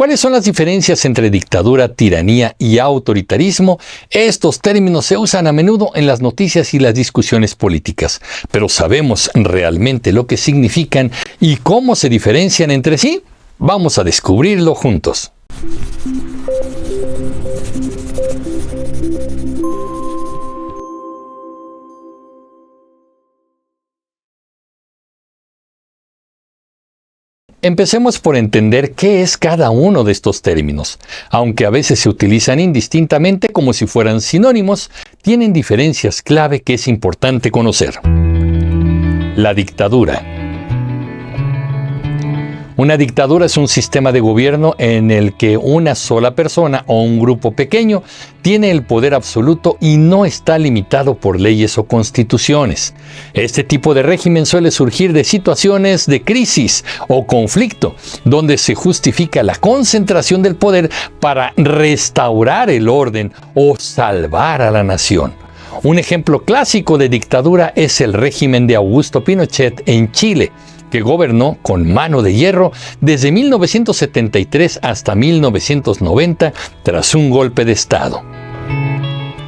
¿Cuáles son las diferencias entre dictadura, tiranía y autoritarismo? Estos términos se usan a menudo en las noticias y las discusiones políticas, pero ¿sabemos realmente lo que significan y cómo se diferencian entre sí? Vamos a descubrirlo juntos. Empecemos por entender qué es cada uno de estos términos. Aunque a veces se utilizan indistintamente como si fueran sinónimos, tienen diferencias clave que es importante conocer. La dictadura. Una dictadura es un sistema de gobierno en el que una sola persona o un grupo pequeño tiene el poder absoluto y no está limitado por leyes o constituciones. Este tipo de régimen suele surgir de situaciones de crisis o conflicto, donde se justifica la concentración del poder para restaurar el orden o salvar a la nación. Un ejemplo clásico de dictadura es el régimen de Augusto Pinochet en Chile, que gobernó con mano de hierro desde 1973 hasta 1990 tras un golpe de Estado.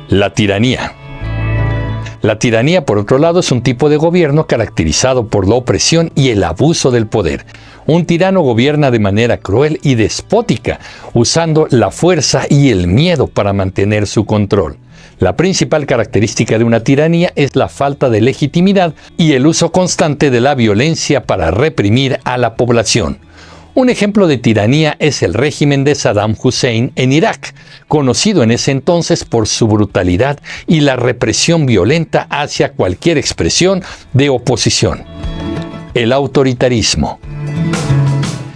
La tiranía. La tiranía, por otro lado, es un tipo de gobierno caracterizado por la opresión y el abuso del poder. Un tirano gobierna de manera cruel y despótica, usando la fuerza y el miedo para mantener su control. La principal característica de una tiranía es la falta de legitimidad y el uso constante de la violencia para reprimir a la población. Un ejemplo de tiranía es el régimen de Saddam Hussein en Irak, conocido en ese entonces por su brutalidad y la represión violenta hacia cualquier expresión de oposición. El autoritarismo.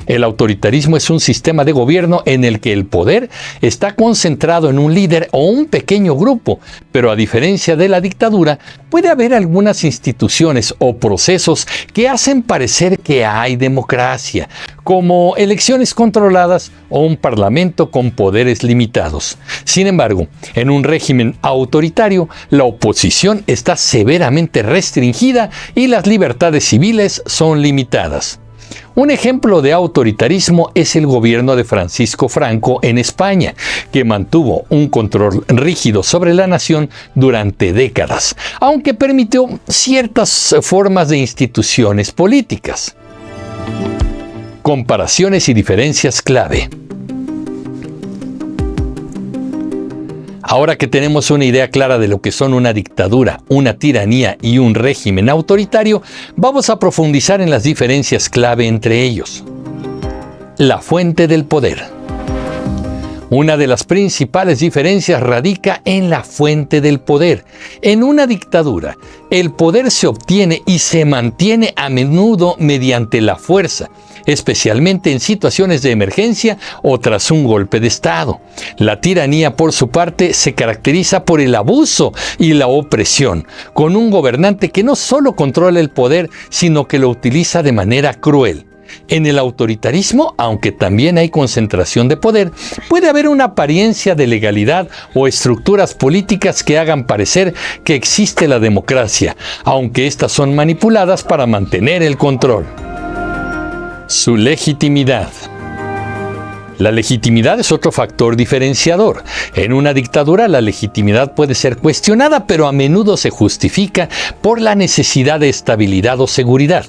El autoritarismo es un sistema de gobierno en el que el poder está concentrado en un líder o un pequeño grupo, pero a diferencia de la dictadura, puede haber algunas instituciones o procesos que hacen parecer que hay democracia, como elecciones controladas o un parlamento con poderes limitados. Sin embargo, en un régimen autoritario, la oposición está severamente restringida y las libertades civiles son limitadas. Un ejemplo de autoritarismo es el gobierno de Francisco Franco en España, que mantuvo un control rígido sobre la nación durante décadas, aunque permitió ciertas formas de instituciones políticas. Comparaciones y diferencias clave. Ahora que tenemos una idea clara de lo que son una dictadura, una tiranía y un régimen autoritario, vamos a profundizar en las diferencias clave entre ellos. La fuente del poder. Una de las principales diferencias radica en la fuente del poder. En una dictadura, el poder se obtiene y se mantiene a menudo mediante la fuerza, especialmente en situaciones de emergencia o tras un golpe de Estado. La tiranía, por su parte, se caracteriza por el abuso y la opresión, con un gobernante que no solo controla el poder, sino que lo utiliza de manera cruel. En el autoritarismo, aunque también hay concentración de poder, puede haber una apariencia de legalidad o estructuras políticas que hagan parecer que existe la democracia, aunque éstas son manipuladas para mantener el control. Su legitimidad. La legitimidad es otro factor diferenciador. En una dictadura la legitimidad puede ser cuestionada, pero a menudo se justifica por la necesidad de estabilidad o seguridad.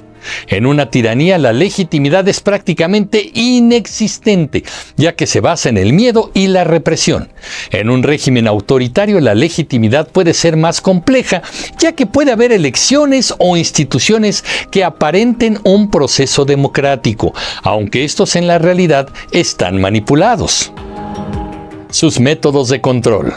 En una tiranía la legitimidad es prácticamente inexistente, ya que se basa en el miedo y la represión. En un régimen autoritario la legitimidad puede ser más compleja, ya que puede haber elecciones o instituciones que aparenten un proceso democrático, aunque estos en la realidad están manipulados. Sus métodos de control.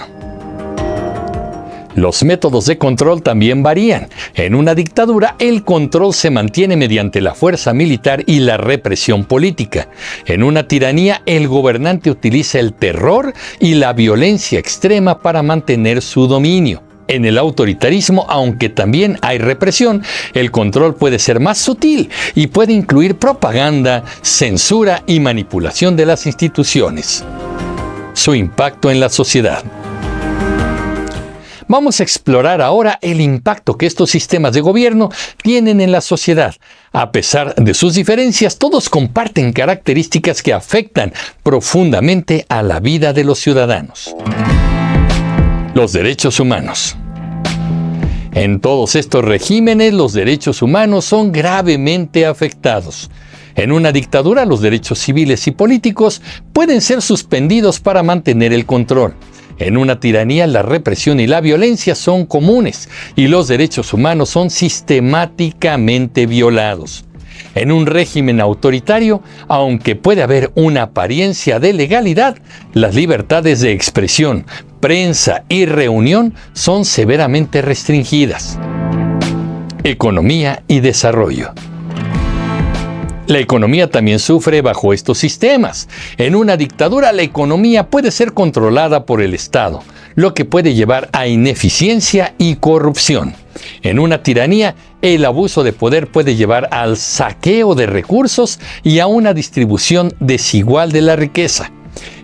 Los métodos de control también varían. En una dictadura, el control se mantiene mediante la fuerza militar y la represión política. En una tiranía, el gobernante utiliza el terror y la violencia extrema para mantener su dominio. En el autoritarismo, aunque también hay represión, el control puede ser más sutil y puede incluir propaganda, censura y manipulación de las instituciones. Su impacto en la sociedad. Vamos a explorar ahora el impacto que estos sistemas de gobierno tienen en la sociedad. A pesar de sus diferencias, todos comparten características que afectan profundamente a la vida de los ciudadanos. Los derechos humanos. En todos estos regímenes, los derechos humanos son gravemente afectados. En una dictadura, los derechos civiles y políticos pueden ser suspendidos para mantener el control. En una tiranía, la represión y la violencia son comunes y los derechos humanos son sistemáticamente violados. En un régimen autoritario, aunque puede haber una apariencia de legalidad, las libertades de expresión, prensa y reunión son severamente restringidas. Economía y desarrollo. La economía también sufre bajo estos sistemas. En una dictadura, la economía puede ser controlada por el Estado, lo que puede llevar a ineficiencia y corrupción. En una tiranía, el abuso de poder puede llevar al saqueo de recursos y a una distribución desigual de la riqueza.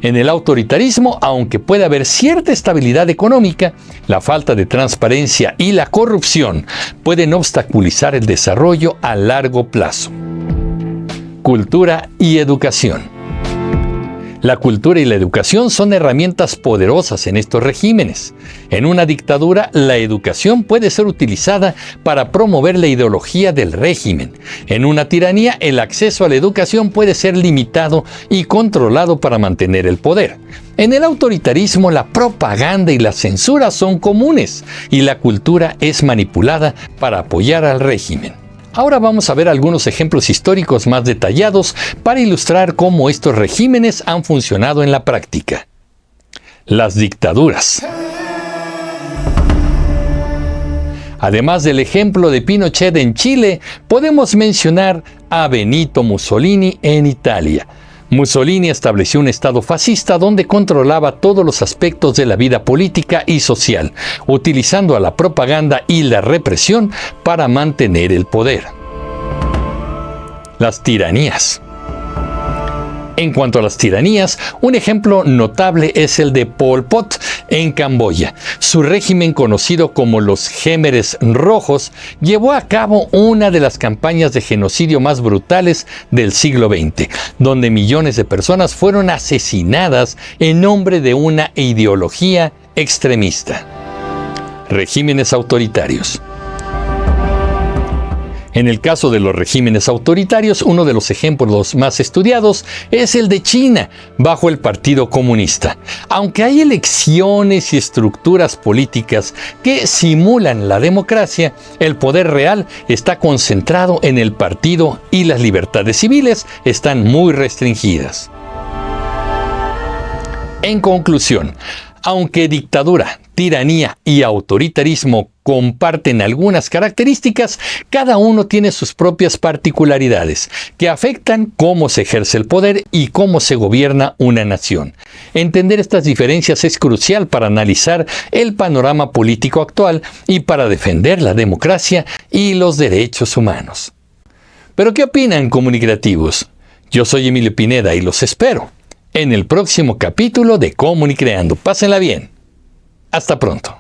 En el autoritarismo, aunque puede haber cierta estabilidad económica, la falta de transparencia y la corrupción pueden obstaculizar el desarrollo a largo plazo. Cultura y educación. La cultura y la educación son herramientas poderosas en estos regímenes. En una dictadura, la educación puede ser utilizada para promover la ideología del régimen. En una tiranía, el acceso a la educación puede ser limitado y controlado para mantener el poder. En el autoritarismo, la propaganda y la censura son comunes y la cultura es manipulada para apoyar al régimen. Ahora vamos a ver algunos ejemplos históricos más detallados para ilustrar cómo estos regímenes han funcionado en la práctica. Las dictaduras. Además del ejemplo de Pinochet en Chile, podemos mencionar a Benito Mussolini en Italia. Mussolini estableció un estado fascista donde controlaba todos los aspectos de la vida política y social, utilizando a la propaganda y la represión para mantener el poder. Las tiranías. En cuanto a las tiranías, un ejemplo notable es el de Pol Pot en Camboya. Su régimen, conocido como los Khmeres Rojos, llevó a cabo una de las campañas de genocidio más brutales del siglo XX, donde millones de personas fueron asesinadas en nombre de una ideología extremista. Regímenes autoritarios. En el caso de los regímenes autoritarios, uno de los ejemplos más estudiados es el de China, bajo el Partido Comunista. Aunque hay elecciones y estructuras políticas que simulan la democracia, el poder real está concentrado en el partido y las libertades civiles están muy restringidas. En conclusión, aunque dictadura, tiranía y autoritarismo comparten algunas características, cada uno tiene sus propias particularidades que afectan cómo se ejerce el poder y cómo se gobierna una nación. Entender estas diferencias es crucial para analizar el panorama político actual y para defender la democracia y los derechos humanos. ¿Pero qué opinan, comunicativos? Yo soy Emilio Pineda y los espero en el próximo capítulo de Comunicreando. Pásenla bien. Hasta pronto.